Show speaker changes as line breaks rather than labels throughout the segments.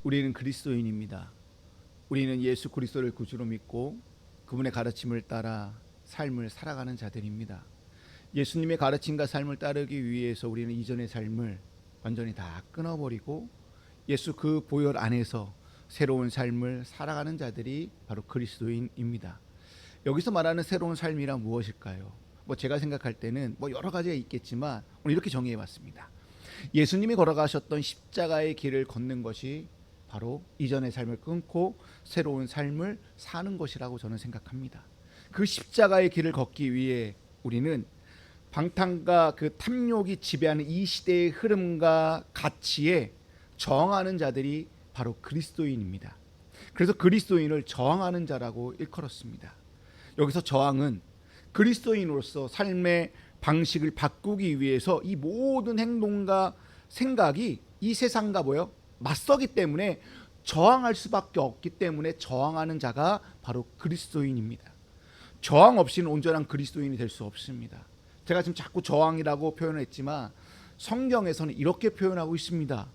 우리는 그리스도인입니다. 우리는 예수 그리스도를 구주로 믿고 그분의 가르침을 따라 삶을 살아가는 자들입니다. 예수님의 가르침과 삶을 따르기 위해서 우리는 이전의 삶을 완전히 다 끊어버리고 예수 그 보혈 안에서 새로운 삶을 살아가는 자들이 바로 그리스도인입니다. 여기서 말하는 새로운 삶이란 무엇일까요? 제가 생각할 때는 여러 가지가 있겠지만 오늘 이렇게 정의해 봤습니다. 예수님이 걸어가셨던 십자가의 길을 걷는 것이 바로 이전의 삶을 끊고 새로운 삶을 사는 것이라고 저는 생각합니다. 그 십자가의 길을 걷기 위해 우리는 방탕과 그 탐욕이 지배하는 이 시대의 흐름과 가치에 저항하는 자들이 바로 그리스도인입니다. 그래서 그리스도인을 저항하는 자라고 일컬었습니다. 여기서 저항은 그리스도인으로서 삶의 방식을 바꾸기 위해서 이 모든 행동과 생각이 이 세상과 맞서기 때문에 저항할 수밖에 없기 때문에 저항하는 자가 바로 그리스도인입니다. 저항 없이는 온전한 그리스도인이 될 수 없습니다. 제가 지금 자꾸 저항이라고 표현했지만 성경에서는 이렇게 표현하고 있습니다.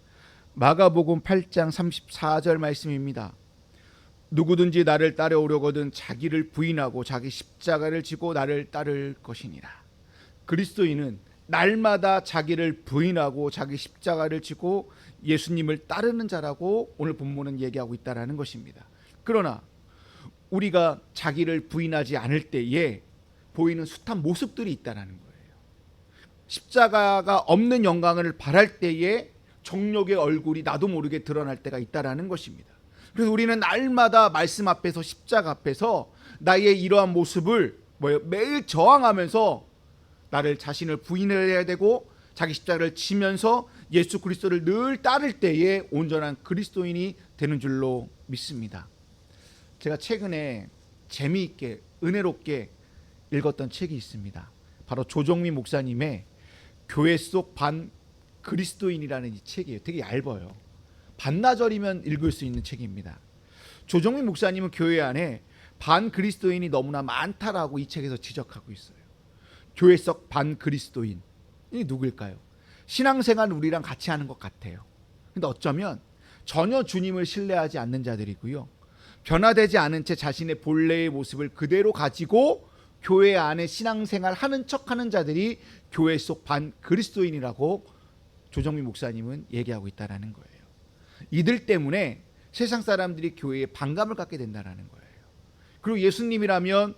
마가복음 8장 34절 말씀입니다. 누구든지 나를 따라오려거든 자기를 부인하고 자기 십자가를 지고 나를 따를 것이니라. 그리스도인은 날마다 자기를 부인하고 자기 십자가를 지고 예수님을 따르는 자라고 오늘 본문은 얘기하고 있다는 것입니다. 그러나 우리가 자기를 부인하지 않을 때에 보이는 숱한 모습들이 있다는 거예요. 십자가가 없는 영광을 바랄 때에 정욕의 얼굴이 나도 모르게 드러날 때가 있다는 것입니다. 그래서 우리는 날마다 말씀 앞에서 십자가 앞에서 나의 이러한 모습을 매일 저항하면서 나를 자신을 부인해야 되고 자기 십자가를 지면서 예수 그리스도를 늘 따를 때에 온전한 그리스도인이 되는 줄로 믿습니다. 제가 최근에 재미있게 은혜롭게 읽었던 책이 있습니다. 바로 조정미 목사님의 교회 속 반 그리스도인이라는 이 책이에요. 되게 얇아요. 반나절이면 읽을 수 있는 책입니다. 조정미 목사님은 교회 안에 반 그리스도인이 너무나 많다라고 이 책에서 지적하고 있어요. 교회 속 반 그리스도인이 누구일까요? 신앙생활은 우리랑 같이 하는 것 같아요. 근데 어쩌면 전혀 주님을 신뢰하지 않는 자들이고요. 변화되지 않은 채 자신의 본래의 모습을 그대로 가지고 교회 안에 신앙생활 하는 척하는 자들이 교회 속 반 그리스도인이라고 조정미 목사님은 얘기하고 있다는 거예요. 이들 때문에 세상 사람들이 교회에 반감을 갖게 된다는 거예요. 그리고 예수님이라면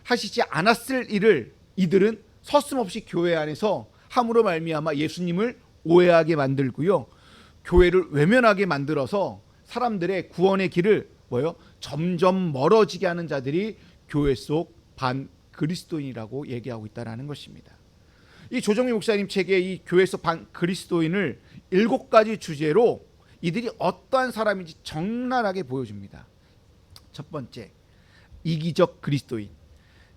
하시지 않았을 일을 이들은 서슴없이 교회 안에서 함으로 말미암아 예수님을 오해하게 만들고요. 교회를 외면하게 만들어서 사람들의 구원의 길을 점점 멀어지게 하는 자들이 교회 속 반 그리스도인이라고 얘기하고 있다는 것입니다. 이 조정미 목사님 책에 이 교회 속 반 그리스도인을 7가지 주제로 이들이 어떠한 사람인지 적나라하게 보여줍니다. 첫 번째, 이기적 그리스도인.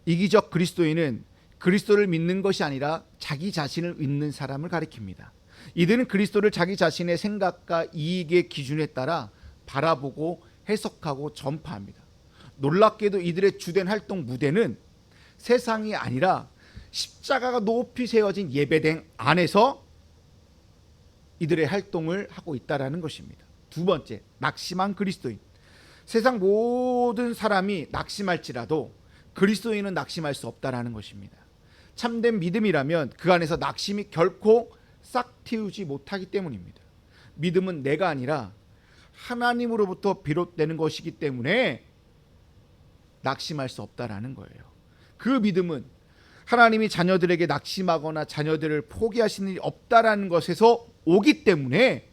이기적 그리스도인은 그리스도를 믿는 것이 아니라 자기 자신을 믿는 사람을 가리킵니다. 이들은 그리스도를 자기 자신의 생각과 이익의 기준에 따라 바라보고 해석하고 전파합니다. 놀랍게도 이들의 주된 활동 무대는 세상이 아니라 십자가가 높이 세워진 예배당 안에서 이들의 활동을 하고 있다는 것입니다. 두 번째, 낙심한 그리스도인. 세상 모든 사람이 낙심할지라도 그리스도인은 낙심할 수 없다는 것입니다. 참된 믿음이라면 그 안에서 낙심이 결코 싹 틔우지 못하기 때문입니다. 믿음은 내가 아니라 하나님으로부터 비롯되는 것이기 때문에 낙심할 수 없다는 거예요. 그 믿음은 하나님이 자녀들에게 낙심하거나 자녀들을 포기하시는 일이 없다라는 것에서 오기 때문에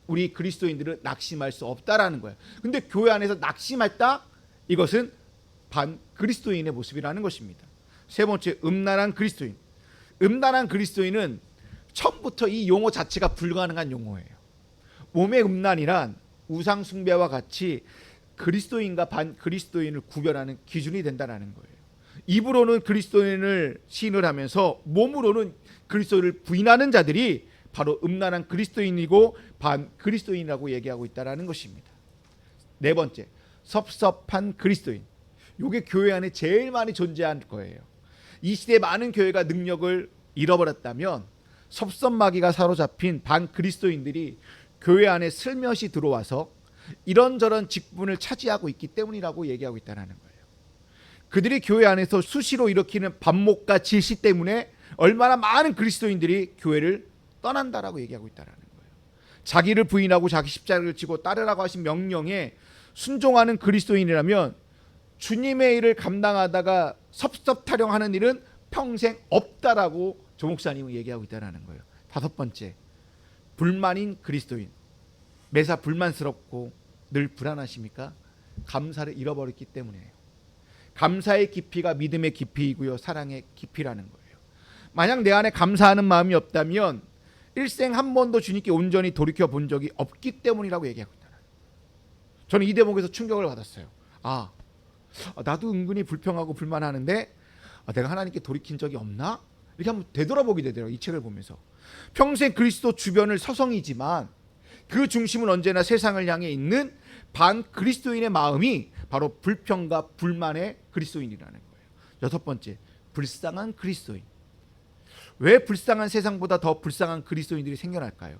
우리 그리스도인들은 낙심할 수 없다라는 거예요. 근데 교회 안에서 낙심했다? 이것은 반 그리스도인의 모습이라는 것입니다. 세 번째, 음란한 그리스도인. 음란한 그리스도인은 처음부터 이 용어 자체가 불가능한 용어예요. 몸의 음란이란 우상 숭배와 같이 그리스도인과 반 그리스도인을 구별하는 기준이 된다는 거예요. 입으로는 그리스도인을 시인을 하면서 몸으로는 그리스도를 부인하는 자들이 바로 음란한 그리스도인이고 반 그리스도인이라고 얘기하고 있다는 것입니다. 네 번째, 섭섭한 그리스도인. 이게 교회 안에 제일 많이 존재할 거예요. 이 시대에 많은 교회가 능력을 잃어버렸다면 섭섭마귀가 사로잡힌 반 그리스도인들이 교회 안에 슬며시 들어와서 이런저런 직분을 차지하고 있기 때문이라고 얘기하고 있다는 거예요. 그들이 교회 안에서 수시로 일으키는 반목과 질시 때문에 얼마나 많은 그리스도인들이 교회를 떠난다라고 얘기하고 있다는 거예요. 자기를 부인하고 자기 십자가를 지고 따르라고 하신 명령에 순종하는 그리스도인이라면 주님의 일을 감당하다가 섭섭타령하는 일은 평생 없다라고 조 목사님은 얘기하고 있다는 거예요. 다섯 번째, 불만인 그리스도인. 매사 불만스럽고 늘 불안하십니까? 감사를 잃어버렸기 때문이에요. 감사의 깊이가 믿음의 깊이이고요, 사랑의 깊이라는 거예요. 만약 내 안에 감사하는 마음이 없다면 일생 한 번도 주님께 온전히 돌이켜 본 적이 없기 때문이라고 얘기하고 있다. 저는 이 대목에서 충격을 받았어요. 나도 은근히 불평하고 불만하는데 내가 하나님께 돌이킨 적이 없나? 이렇게 한번 되돌아보게 되더라고요. 이 책을 보면서. 평생 그리스도 주변을 서성이지만 그 중심은 언제나 세상을 향해 있는 반 그리스도인의 마음이 바로 불평과 불만의 그리스도인이라는 거예요. 여섯 번째, 불쌍한 그리스도인. 왜 불쌍한 세상보다 더 불쌍한 그리스도인들이 생겨날까요?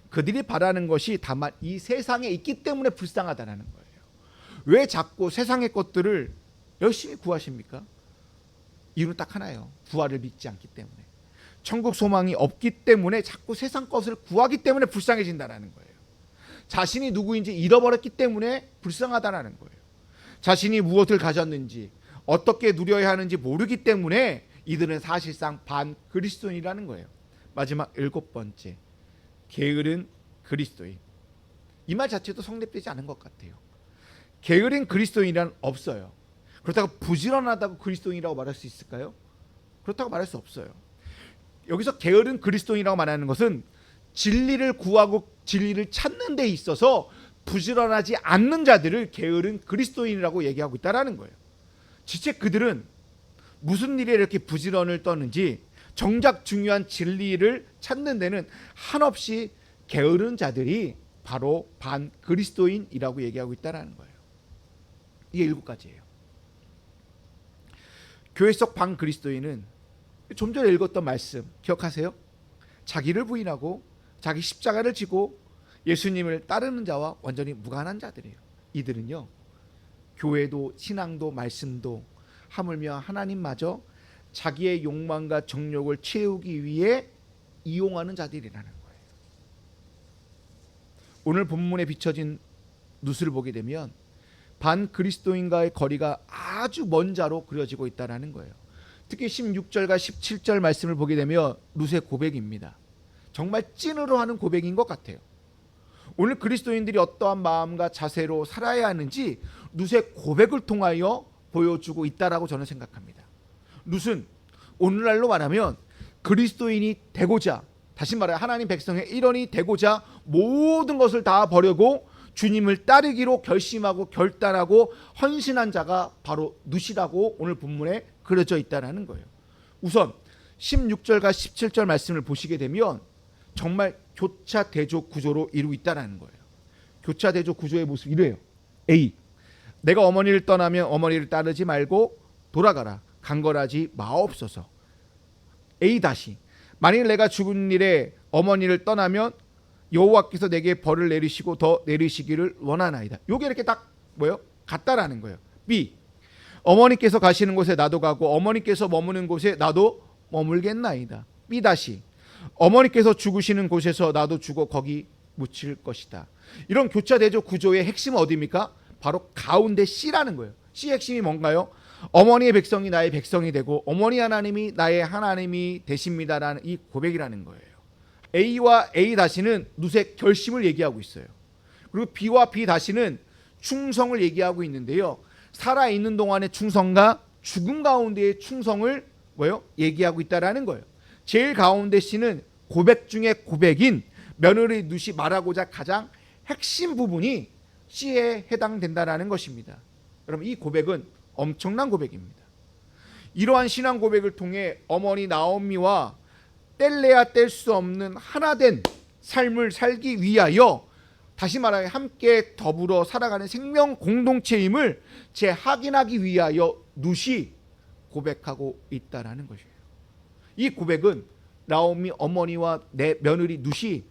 그들이 바라는 것이 다만 이 세상에 있기 때문에 불쌍하다는 거예요. 왜 자꾸 세상의 것들을 열심히 구하십니까? 이유는 딱 하나예요. 부활을 믿지 않기 때문에. 천국 소망이 없기 때문에 자꾸 세상 것을 구하기 때문에 불쌍해진다는 거예요. 자신이 누구인지 잃어버렸기 때문에 불쌍하다는 거예요. 자신이 무엇을 가졌는지 어떻게 누려야 하는지 모르기 때문에 이들은 사실상 반 그리스도인이라는 거예요. 마지막 일곱 번째, 게으른 그리스도인. 이 말 자체도 성립되지 않은 것 같아요. 게으른 그리스도인이란 없어요. 그렇다고 부지런하다고 그리스도인이라고 말할 수 있을까요? 그렇다고 말할 수 없어요. 여기서 게으른 그리스도인이라고 말하는 것은 진리를 구하고 진리를 찾는 데 있어서 부지런하지 않는 자들을 게으른 그리스도인이라고 얘기하고 있다는 거예요. 지체 그들은 무슨 일에 이렇게 부지런을 떠는지 정작 중요한 진리를 찾는 데는 한없이 게으른 자들이 바로 반 그리스도인이라고 얘기하고 있다는 거예요. 이게 일곱 가지예요. 교회 속 반 그리스도인은 좀 전에 읽었던 말씀 기억하세요? 자기를 부인하고 자기 십자가를 지고 예수님을 따르는 자와 완전히 무관한 자들이에요. 이들은요, 교회도 신앙도 말씀도 하물며 하나님마저 자기의 욕망과 정욕을 채우기 위해 이용하는 자들이라는 거예요. 오늘 본문에 비춰진 누수를 보게 되면 반 그리스도인과의 거리가 아주 먼 자로 그려지고 있다는 거예요. 특히 16절과 17절 말씀을 보게 되면 룻의 고백입니다. 정말 찐으로 하는 고백인 것 같아요. 오늘 그리스도인들이 어떠한 마음과 자세로 살아야 하는지 룻의 고백을 통하여 보여주고 있다라고 저는 생각합니다. 룻은 오늘날로 말하면 그리스도인이 되고자, 다시 말해 하나님 백성의 일원이 되고자 모든 것을 다 버리고 주님을 따르기로 결심하고 결단하고 헌신한 자가 바로 룻이라고 오늘 본문에 그려져 있다는 거예요. 우선 16절과 17절 말씀을 보시게 되면 정말 교차대조 구조로 이루고 있다는 거예요. 교차대조 구조의 모습 이래요. A, 내가 어머니를 떠나면 어머니를 따르지 말고 돌아가라. 강걸하지 마옵소서. A 다시, 만일 내가 죽은 일에 어머니를 떠나면 여호와께서 내게 벌을 내리시고 더 내리시기를 원하나이다. 요게 이렇게 딱 뭐요? 같다라는 거예요. B, 어머니께서 가시는 곳에 나도 가고 어머니께서 머무는 곳에 나도 머물겠나이다. B 다시, 어머니께서 죽으시는 곳에서 나도 죽어 거기 묻힐 것이다. 이런 교차대조 구조의 핵심은 어디입니까? 바로 가운데 C라는 거예요. C의 핵심이 뭔가요? 어머니의 백성이 나의 백성이 되고 어머니 하나님이 나의 하나님이 되십니다라는 이 고백이라는 거예요. A와 A 다시는 룻의 결심을 얘기하고 있어요. 그리고 B와 B 다시는 충성을 얘기하고 있는데요. 살아있는 동안의 충성과 죽음 가운데의 충성을 뭐요? 얘기하고 있다라는 거예요. 제일 가운데 C는 고백 중에 고백인 며느리 룻이 말하고자 가장 핵심 부분이 C에 해당된다라는 것입니다. 여러분, 이 고백은 엄청난 고백입니다. 이러한 신앙 고백을 통해 어머니 나오미와 뗄래야 뗄 수 없는 하나된 삶을 살기 위하여, 다시 말하여 함께 더불어 살아가는 생명 공동체임을 재확인하기 위하여 룻이 고백하고 있다라는 것이에요. 이 고백은 나오미 어머니와 내 며느리 룻이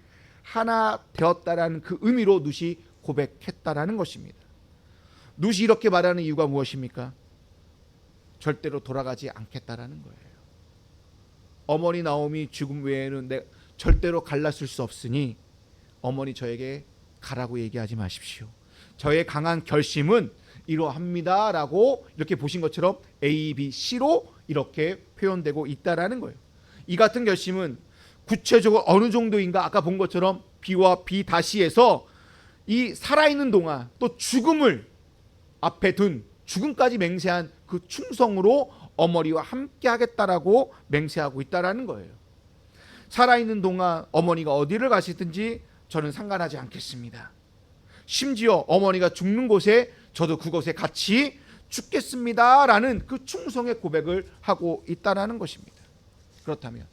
하나 되었다라는 그 의미로 룻이 고백했다라는 것입니다. 룻이 이렇게 말하는 이유가 무엇입니까? 절대로 돌아가지 않겠다라는 거예요. 어머니 나오미 죽음 외에는 내가 절대로 갈라쓸 수 없으니 어머니 저에게 가라고 얘기하지 마십시오. 저의 강한 결심은 이러합니다 라고 이렇게 보신 것처럼 A, B, C로 이렇게 표현되고 있다라는 거예요. 이 같은 결심은 구체적으로 어느 정도인가, 아까 본 것처럼 B와 B 다시에서 이 살아있는 동안 또 죽음을 앞에 둔 죽음까지 맹세한 그 충성으로 어머니와 함께 하겠다라고 맹세하고 있다라는 거예요. 살아있는 동안 어머니가 어디를 가시든지 저는 상관하지 않겠습니다. 심지어 어머니가 죽는 곳에 저도 그곳에 같이 죽겠습니다라는 그 충성의 고백을 하고 있다라는 것입니다. 그렇다면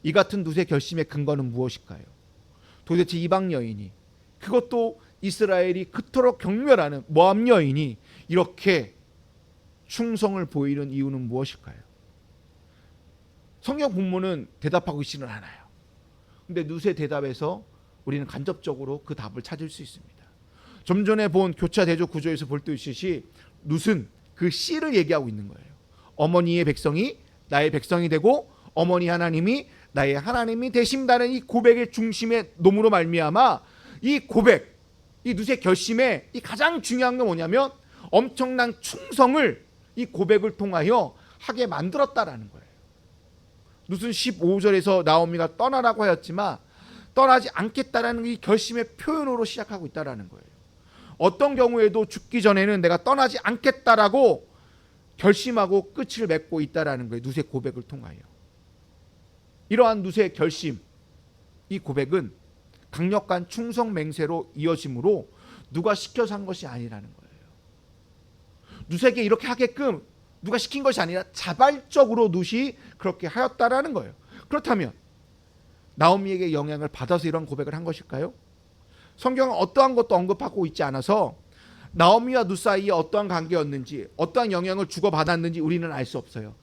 이 같은 룻의 결심의 근거는 무엇일까요? 도대체 이방 여인이, 그것도 이스라엘이 그토록 경멸하는 모압 여인이 이렇게 충성을 보이는 이유는 무엇일까요? 성경 본문은 대답하고 있지는 않아요. 근데 룻의 대답에서 우리는 간접적으로 그 답을 찾을 수 있습니다. 좀 전에 본 교차 대조 구조에서 볼 때 있듯이 룻은 그 씨를 얘기하고 있는 거예요. 어머니의 백성이 나의 백성이 되고 어머니 하나님이 나의 하나님이 되신다는 이 고백의 중심의 놈으로 말미암아 이 고백, 이 룻의 결심의 이 가장 중요한 건 뭐냐면 엄청난 충성을 이 고백을 통하여 하게 만들었다라는 거예요. 룻은 15절에서 나오미가 떠나라고 하였지만 떠나지 않겠다라는 이 결심의 표현으로 시작하고 있다라는 거예요. 어떤 경우에도 죽기 전에는 내가 떠나지 않겠다라고 결심하고 끝을 맺고 있다라는 거예요. 룻의 고백을 통하여. 이러한 룻의 결심, 이 고백은 강력한 충성 맹세로 이어짐으로 누가 시켜서 한 것이 아니라는 거예요. 룻에게 이렇게 하게끔 누가 시킨 것이 아니라 자발적으로 룻이 그렇게 하였다라는 거예요. 그렇다면 나오미에게 영향을 받아서 이런 고백을 한 것일까요? 성경은 어떠한 것도 언급하고 있지 않아서 나오미와 룻 사이에 어떠한 관계였는지, 어떠한 영향을 주고받았는지 우리는 알 수 없어요.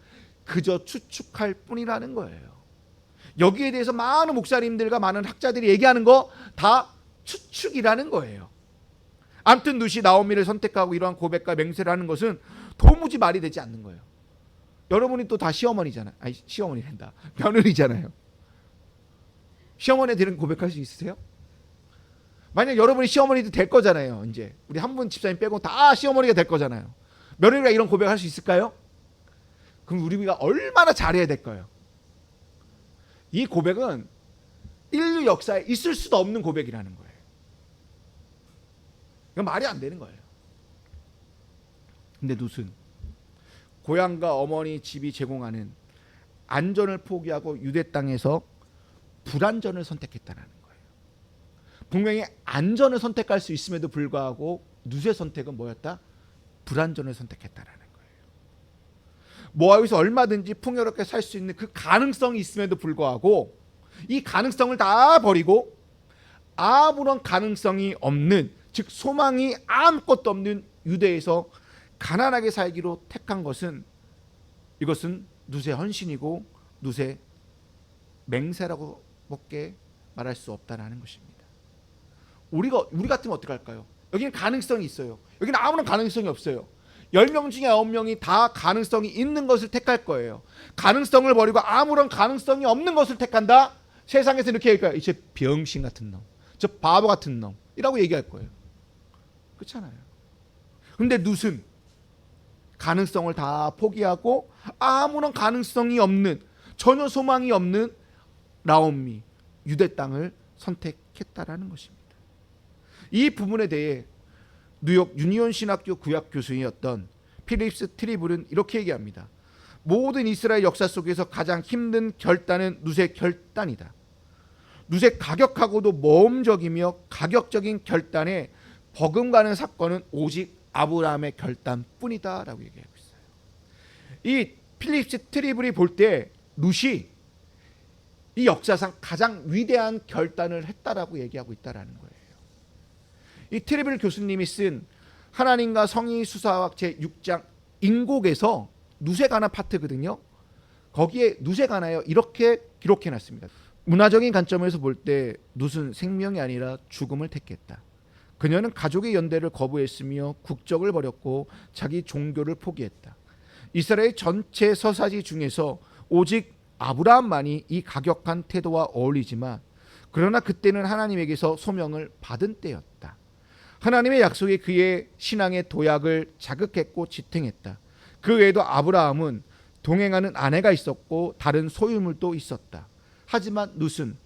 그저 추측할 뿐이라는 거예요. 여기에 대해서 많은 목사님들과 많은 학자들이 얘기하는 거 다 추측이라는 거예요. 아무튼 룻이 나오미를 선택하고 이러한 고백과 맹세를 하는 것은 도무지 말이 되지 않는 거예요. 여러분이 또 다 시어머니잖아요. 아니, 시어머니 된다. 며느리잖아요. 시어머니들은 고백할 수 있으세요? 만약 여러분이 시어머니도 될 거잖아요. 이제 우리 한 분 집사님 빼고 다 시어머니가 될 거잖아요. 며느리가 이런 고백할 수 있을까요? 그럼 우리가 얼마나 잘해야 될까요? 이 고백은 인류 역사에 있을 수도 없는 고백이라는 거예요. 이건 말이 안 되는 거예요. 근데 룻은 고향과 어머니 집이 제공하는 안전을 포기하고 유대 땅에서 불안전을 선택했다는 거예요. 분명히 안전을 선택할 수 있음에도 불구하고 룻의 선택은 뭐였다? 불안전을 선택했다는 거예요. 모압에서 얼마든지 풍요롭게 살 수 있는 그 가능성이 있음에도 불구하고 이 가능성을 다 버리고 아무런 가능성이 없는, 즉 소망이 아무것도 없는 유대에서 가난하게 살기로 택한 것은, 이것은 룻의 헌신이고 룻의 맹세라고 밖에 말할 수 없다는 것입니다. 우리 같으면 어떻게 할까요? 여기는 가능성이 있어요. 여기는 아무런 가능성이 없어요. 10명 중에 9명이 다 가능성이 있는 것을 택할 거예요. 가능성을 버리고 아무런 가능성이 없는 것을 택한다? 세상에서 이렇게 얘기할까요? 이제 병신 같은 놈, 저 바보 같은 놈이라고 얘기할 거예요. 그렇잖아요. 근데 룻은 가능성을 다 포기하고 아무런 가능성이 없는, 전혀 소망이 없는 나오미, 유대 땅을 선택했다라는 것입니다. 이 부분에 대해 뉴욕 유니온 신학교 구약 교수였던 필립스 트리블은 이렇게 얘기합니다. 모든 이스라엘 역사 속에서 가장 힘든 결단은 룻의 결단이다. 룻의 가격하고도 모험적이며 가격적인 결단에 버금가는 사건은 오직 아브라함의 결단뿐이다 라고 얘기하고 있어요. 이 필립스 트리블이 볼 때 룻이 이 역사상 가장 위대한 결단을 했다라고 얘기하고 있다라는 거예요. 이 트리블 교수님이 쓴 하나님과 성의 수사학 제6장 인곡에서 룻에 관한 파트거든요. 거기에 룻에 관하여 이렇게 기록해놨습니다. 문화적인 관점에서 볼 때 룻은 생명이 아니라 죽음을 택했다. 그녀는 가족의 연대를 거부했으며 국적을 버렸고 자기 종교를 포기했다. 이스라엘 전체 서사지 중에서 오직 아브라함만이 이 가격한 태도와 어울리지만, 그러나 그때는 하나님에게서 소명을 받은 때였다. 하나님의 약속이 그의 신앙의 도약을 자극했고 지탱했다. 그 외에도 아브라함은 동행하는 아내가 있었고 다른 소유물도 있었다. 하지만 룻은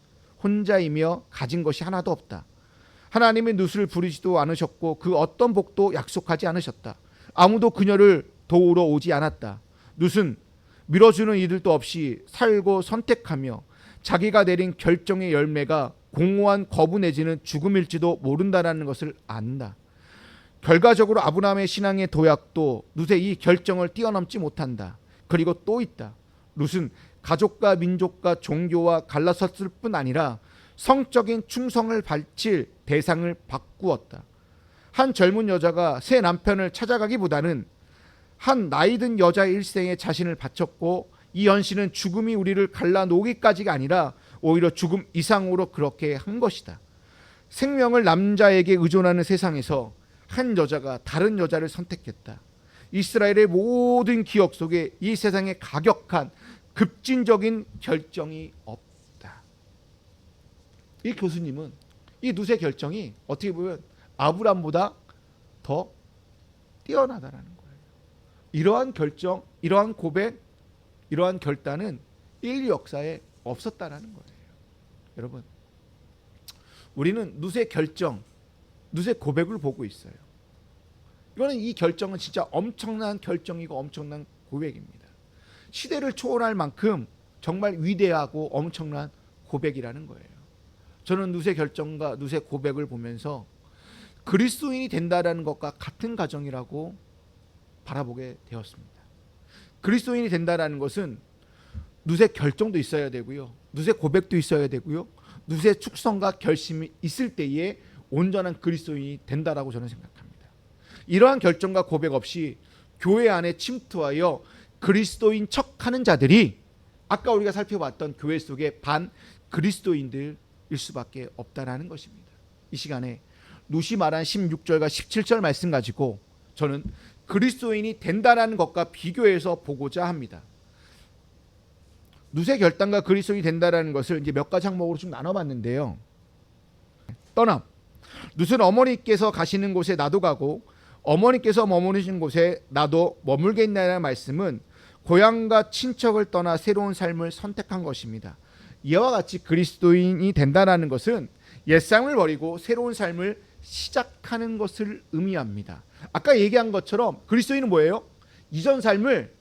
혼자이며 가진 것이 하나도 없다. 하나님의 룻을 부르지도 않으셨고 그 어떤 복도 약속하지 않으셨다. 아무도 그녀를 도우러 오지 않았다. 룻은 밀어주는 이들도 없이 살고 선택하며 자기가 내린 결정의 열매가 공허한 거부 내지는 죽음일지도 모른다라는 것을 안다. 결과적으로 아브라함의 신앙의 도약도 룻의 이 결정을 뛰어넘지 못한다. 그리고 또 있다. 룻은 가족과 민족과 종교와 갈라섰을 뿐 아니라 성적인 충성을 바칠 대상을 바꾸었다. 한 젊은 여자가 새 남편을 찾아가기보다는 한 나이든 여자의 일생에 자신을 바쳤고, 이 현실은 죽음이 우리를 갈라놓기까지가 아니라 오히려 죽음 이상으로 그렇게 한 것이다. 생명을 남자에게 의존하는 세상에서 한 여자가 다른 여자를 선택했다. 이스라엘의 모든 기억 속에 이 세상에 가격한 급진적인 결정이 없다. 이 교수님은 이 룻의 결정이 어떻게 보면 아브람보다 더 뛰어나다라는 거예요. 이러한 결정, 이러한 고백, 이러한 결단은 인류 역사에 없었다라는 거예요. 여러분, 우리는 룻의 결정, 룻의 고백을 보고 있어요. 이거는, 이 결정은 진짜 엄청난 결정이고 엄청난 고백입니다. 시대를 초월할 만큼 정말 위대하고 엄청난 고백이라는 거예요. 저는 룻의 결정과 룻의 고백을 보면서 그리스도인이 된다라는 것과 같은 가정이라고 바라보게 되었습니다. 그리스도인이 된다라는 것은 룻의 결정도 있어야 되고요, 룻의 고백도 있어야 되고요, 룻의 축성과 결심이 있을 때에 온전한 그리스도인이 된다라고 저는 생각합니다. 이러한 결정과 고백 없이 교회 안에 침투하여 그리스도인 척하는 자들이 아까 우리가 살펴봤던 교회 속의 반 그리스도인들일 수밖에 없다라는 것입니다. 이 시간에 룻이 말한 16절과 17절 말씀 가지고 저는 그리스도인이 된다라는 것과 비교해서 보고자 합니다. 룻의 결단과 그리스도인이 된다라는 것을 이제 몇 가지 항목으로 좀 나눠봤는데요. 떠남. 룻은 어머니께서 가시는 곳에 나도 가고 어머니께서 머무르신 곳에 나도 머물겠냐는 말씀은 고향과 친척을 떠나 새로운 삶을 선택한 것입니다. 이와 같이 그리스도인이 된다는 것은 옛삶을 버리고 새로운 삶을 시작하는 것을 의미합니다. 아까 얘기한 것처럼 그리스도인은 뭐예요? 이전 삶을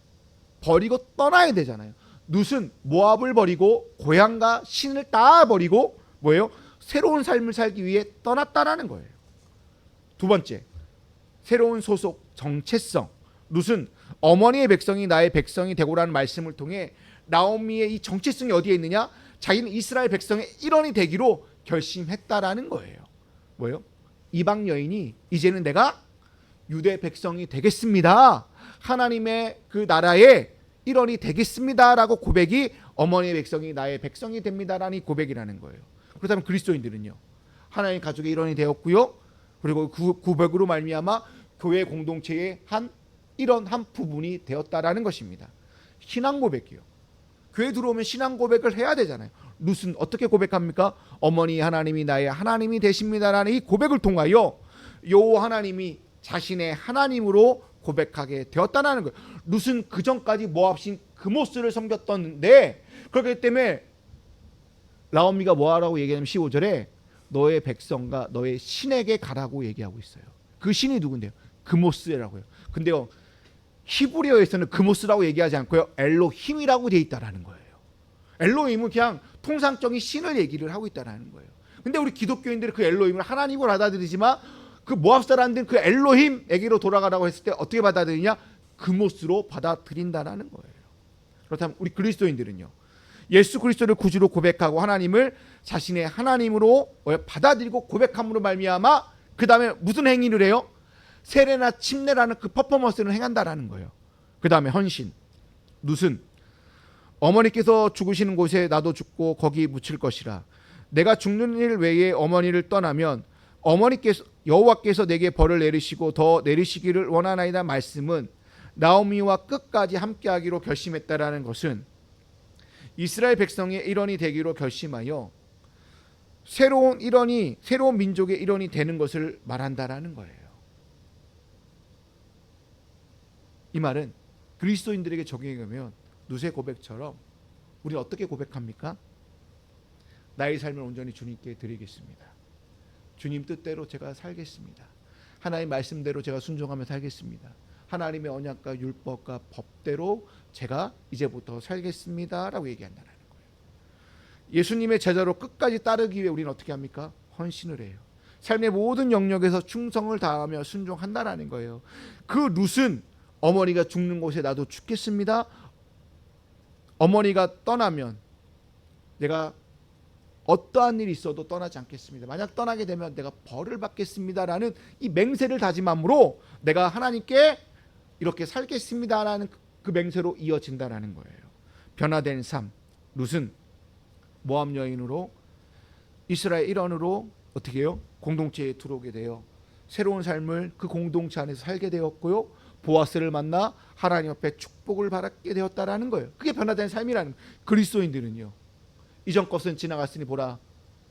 버리고 떠나야 되잖아요. 룻은 모압을 버리고 고향과 신을 다 버리고 뭐예요? 새로운 삶을 살기 위해 떠났다라는 거예요. 두 번째, 새로운 소속, 정체성. 룻은 어머니의 백성이 나의 백성이 되고라는 말씀을 통해 나오미의 이 정체성이 어디에 있느냐? 자기는 이스라엘 백성의 일원이 되기로 결심했다라는 거예요. 뭐예요? 이방 여인이 이제는 내가 유대 백성이 되겠습니다. 하나님의 그 나라의 일원이 되겠습니다라고 고백이 어머니의 백성이 나의 백성이 됩니다라는 고백이라는 거예요. 그렇다면 그리스도인들은요, 하나님의 가족의 일원이 되었고요, 그리고 그 고백으로 말미암아 교회 공동체의 한 일원, 한 부분이 되었다라는 것입니다. 신앙 고백이요. 교회 들어오면 신앙 고백을 해야 되잖아요. 룻은 어떻게 고백합니까? 어머니 하나님이 나의 하나님이 되십니다라는 이 고백을 통하여 요 하나님이 자신의 하나님으로 고백하게 되었다는 거예요. 룻은 그 전까지 모압신 그모스를 섬겼던데, 그렇기 때문에 나오미가 뭐하라고 얘기하냐면 15절에 너의 백성과 너의 신에게 가라고 얘기하고 있어요. 그 신이 누군데요? 그모스라고요. 근데요, 히브리어에서는 그모스라고 얘기하지 않고요, 엘로힘이라고 되어 있다라는 거예요. 엘로힘은 그냥 통상적인 신을 얘기를 하고 있다라는 거예요. 근데 우리 기독교인들이 그 엘로힘을 하나님으로 받아들이지만 그 모압 사람들은 그 엘로힘에게로 돌아가라고 했을 때 어떻게 받아들이냐? 그모스로 받아들인다라는 거예요. 그렇다면 우리 그리스도인들은요, 예수 그리스도를 구주로 고백하고 하나님을 자신의 하나님으로 받아들이고 고백함으로 말미암아 그 다음에 무슨 행위를 해요? 세례나 침례라는 그 퍼포먼스를 행한다라는 거예요. 그 다음에 헌신. 룻은 어머니께서 죽으시는 곳에 나도 죽고 거기 묻힐 것이라. 내가 죽는 일 외에 어머니를 떠나면 어머니께서 여호와께서 내게 벌을 내리시고 더 내리시기를 원하나이다 말씀은 나오미와 끝까지 함께하기로 결심했다라는 것은 이스라엘 백성의 일원이 되기로 결심하여 새로운 민족의 일원이 되는 것을 말한다라는 거예요. 이 말은 그리스도인들에게 적용하면 누세 고백처럼 우리는 어떻게 고백합니까? 나의 삶을 온전히 주님께 드리겠습니다. 주님 뜻대로 제가 살겠습니다. 하나님 말씀대로 제가 순종하며 살겠습니다. 하나님의 언약과 율법과 법대로 제가 이제부터 살겠습니다 라고 얘기한다는 거예요. 예수님의 제자로 끝까지 따르기 위해 우리는 어떻게 합니까? 헌신을 해요. 삶의 모든 영역에서 충성을 다하며 순종한다라는 거예요. 그 룻은 어머니가 죽는 곳에 나도 죽겠습니다. 어머니가 떠나면 내가 어떠한 일이 있어도 떠나지 않겠습니다. 만약 떠나게 되면 내가 벌을 받겠습니다라는 이 맹세를 다짐함으로 내가 하나님께 이렇게 살겠습니다라는 그 맹세로 이어진다라는 거예요. 변화된 삶. 룻은 모압 여인으로 이스라엘 일원으로 어떻게 해요? 공동체에 들어오게 되어 새로운 삶을 그 공동체 안에서 살게 되었고요. 보아스를 만나 하나님 앞에 축복을 받게 되었다라는 거예요. 그게 변화된 삶이라는 거예요. 그리스도인들은요. 이전 것은 지나갔으니 보라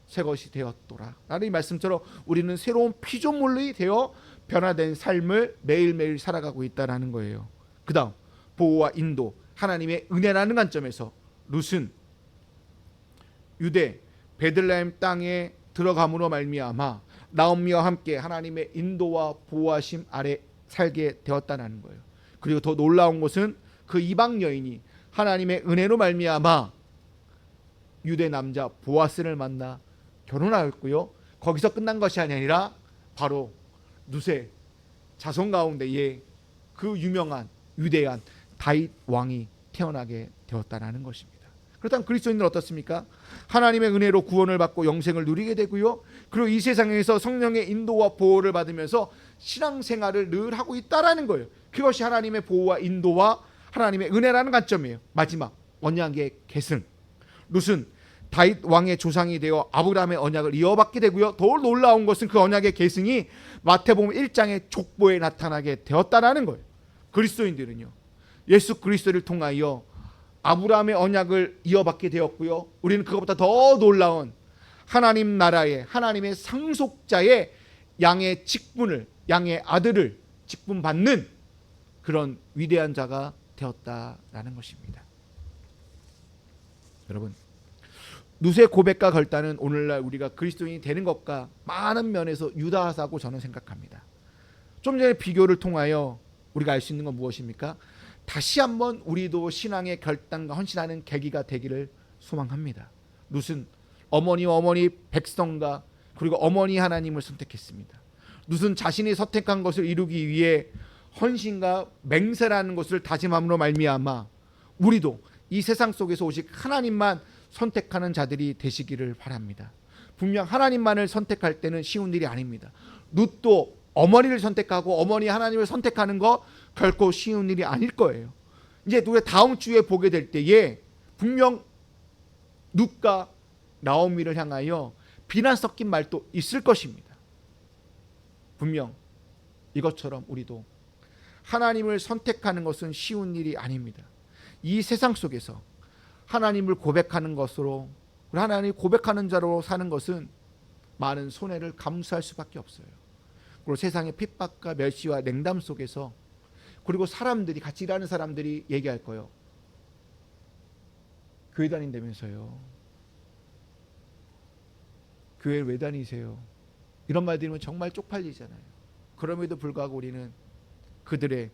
새 것이 되었도라 라는 이 말씀처럼 우리는 새로운 피조물이 되어 변화된 삶을 매일매일 살아가고 있다는 거예요. 그 다음 보호와 인도, 하나님의 은혜라는 관점에서 룻은 유대 베들레헴 땅에 들어감으로 말미암아 나오미와 함께 하나님의 인도와 보호하심 아래 살게 되었다는 거예요. 그리고 더 놀라운 것은 그 이방 여인이 하나님의 은혜로 말미암아 유대 남자 보아스를 만나 결혼하였고요. 거기서 끝난 것이 아니라 바로 룻의 자손 가운데에 그 유명한 위대한 다윗 왕이 태어나게 되었다는 것입니다. 그렇다면 그리스도인들은 어떻습니까? 하나님의 은혜로 구원을 받고 영생을 누리게 되고요. 그리고 이 세상에서 성령의 인도와 보호를 받으면서 신앙생활을 늘 하고 있다라는 거예요. 그것이 하나님의 보호와 인도와 하나님의 은혜라는 관점이에요. 마지막 언약의 계승. 룻은 다윗 왕의 조상이 되어 아브라함의 언약을 이어받게 되고요. 더 놀라운 것은 그 언약의 계승이 마태복음 1장의 족보에 나타나게 되었다라는 거예요. 그리스도인들은요. 예수 그리스도를 통하여 아브라함의 언약을 이어받게 되었고요. 우리는 그것보다 더 놀라운 하나님 나라의 하나님의 상속자의 양의 직분을 양의 아들을 직분받는 그런 위대한 자가 되었다라는 것입니다. 여러분 룻의 고백과 결단은 오늘날 우리가 그리스도인이 되는 것과 많은 면에서 유사하다고 저는 생각합니다. 좀 전에 비교를 통하여 우리가 알 수 있는 건 무엇입니까? 다시 한번 우리도 신앙의 결단과 헌신하는 계기가 되기를 소망합니다. 룻은 어머니 백성과 그리고 어머니 하나님을 선택했습니다. 룻은 자신이 선택한 것을 이루기 위해 헌신과 맹세라는 것을 다짐함으로 말미암아 우리도 이 세상 속에서 오직 하나님만 선택하는 자들이 되시기를 바랍니다. 분명 하나님만을 선택할 때는 쉬운 일이 아닙니다. 룻도 어머니를 선택하고 어머니 하나님을 선택하는 거 결코 쉬운 일이 아닐 거예요. 이제 우리가 다음 주에 보게 될 때에 분명 룻과 나오미를 향하여 비난 섞인 말도 있을 것입니다. 분명 이것처럼 우리도 하나님을 선택하는 것은 쉬운 일이 아닙니다. 이 세상 속에서 하나님을 고백하는 것으로 하나님을 고백하는 자로 사는 것은 많은 손해를 감수할 수밖에 없어요. 그리고 세상의 핍박과 멸시와 냉담 속에서 그리고 사람들이 같이 일하는 사람들이 얘기할 거예요. 교회 다닌다면서요. 교회 왜 다니세요? 이런 말 들으면 정말 쪽팔리잖아요. 그럼에도 불구하고 우리는 그들의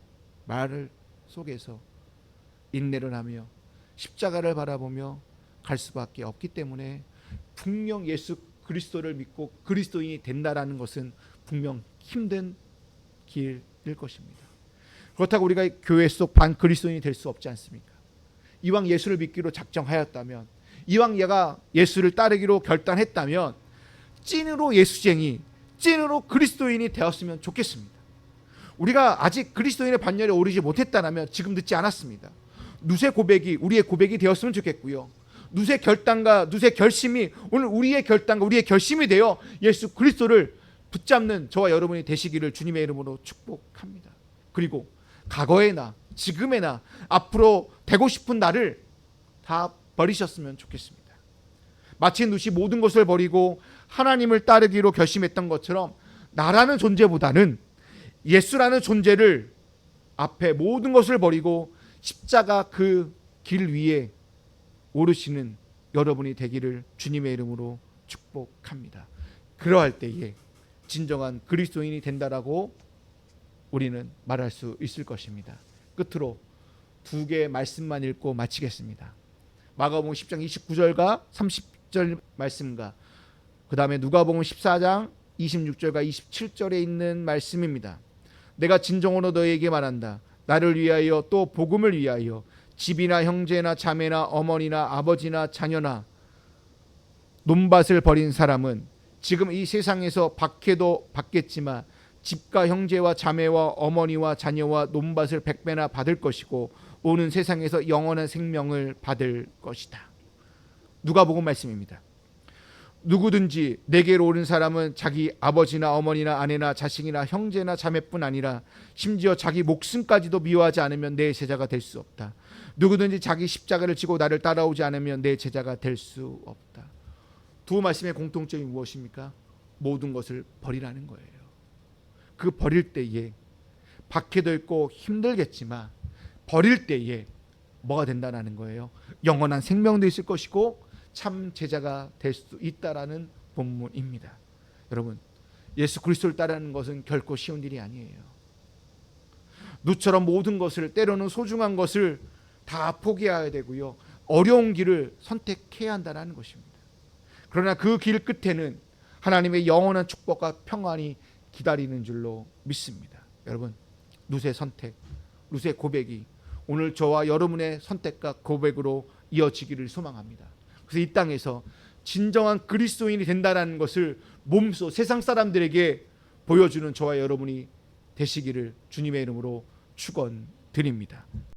말을 속에서 인내를 하며 십자가를 바라보며 갈 수밖에 없기 때문에 분명 예수 그리스도를 믿고 그리스도인이 된다라는 것은 분명 힘든 길일 것입니다. 그렇다고 우리가 교회 속 반 그리스도인이 될 수 없지 않습니까? 이왕 예수를 믿기로 작정하였다면, 이왕 얘가 예수를 따르기로 결단했다면 찐으로 예수쟁이, 찐으로 그리스도인이 되었으면 좋겠습니다. 우리가 아직 그리스도인의 반열에 오르지 못했다면 지금 늦지 않았습니다. 룻의 고백이 우리의 고백이 되었으면 좋겠고요. 룻의 결단과 룻의 결심이 오늘 우리의 결단과 우리의 결심이 되어 예수 그리스도를 붙잡는 저와 여러분이 되시기를 주님의 이름으로 축복합니다. 그리고 과거에나 지금에나 앞으로 되고 싶은 나를 다 버리셨으면 좋겠습니다. 마치 룻이 모든 것을 버리고 하나님을 따르기로 결심했던 것처럼 나라는 존재보다는 예수라는 존재를 앞에 모든 것을 버리고 십자가 그 길 위에 오르시는 여러분이 되기를 주님의 이름으로 축복합니다. 그러할 때에 진정한 그리스도인이 된다라고 우리는 말할 수 있을 것입니다. 끝으로 두 개의 말씀만 읽고 마치겠습니다. 마가복음 10장 29절과 30절 말씀과 그 다음에 누가복음 14장 26절과 27절에 있는 말씀입니다. 내가 진정으로 너희에게 말한다. 나를 위하여 또 복음을 위하여 집이나 형제나 자매나 어머니나 아버지나 자녀나 논밭을 버린 사람은 지금 이 세상에서 박해도 받겠지만 집과 형제와 자매와 어머니와 자녀와 논밭을 100배나 받을 것이고 오는 세상에서 영원한 생명을 받을 것이다. 누가복음 말씀입니다. 누구든지 내게로 오는 사람은 자기 아버지나 어머니나 아내나 자식이나 형제나 자매뿐 아니라 심지어 자기 목숨까지도 미워하지 않으면 내 제자가 될 수 없다. 누구든지 자기 십자가를 지고 나를 따라오지 않으면 내 제자가 될 수 없다. 두 말씀의 공통점이 무엇입니까? 모든 것을 버리라는 거예요. 그 버릴 때에 박해도 있고 힘들겠지만 버릴 때에 뭐가 된다는 거예요? 영원한 생명도 있을 것이고 참 제자가 될 수 있다라는 본문입니다. 여러분, 예수 그리스도를 따르는 것은 결코 쉬운 일이 아니에요. 룻처럼 모든 것을, 때로는 소중한 것을 다 포기해야 되고요, 어려운 길을 선택해야 한다는 것입니다. 그러나 그 길 끝에는 하나님의 영원한 축복과 평안이 기다리는 줄로 믿습니다. 여러분, 룻의 선택, 룻의 고백이 오늘 저와 여러분의 선택과 고백으로 이어지기를 소망합니다. 그래서 이 땅에서 진정한 그리스도인이 된다는 것을 몸소 세상 사람들에게 보여주는 저와 여러분이 되시기를 주님의 이름으로 축원드립니다.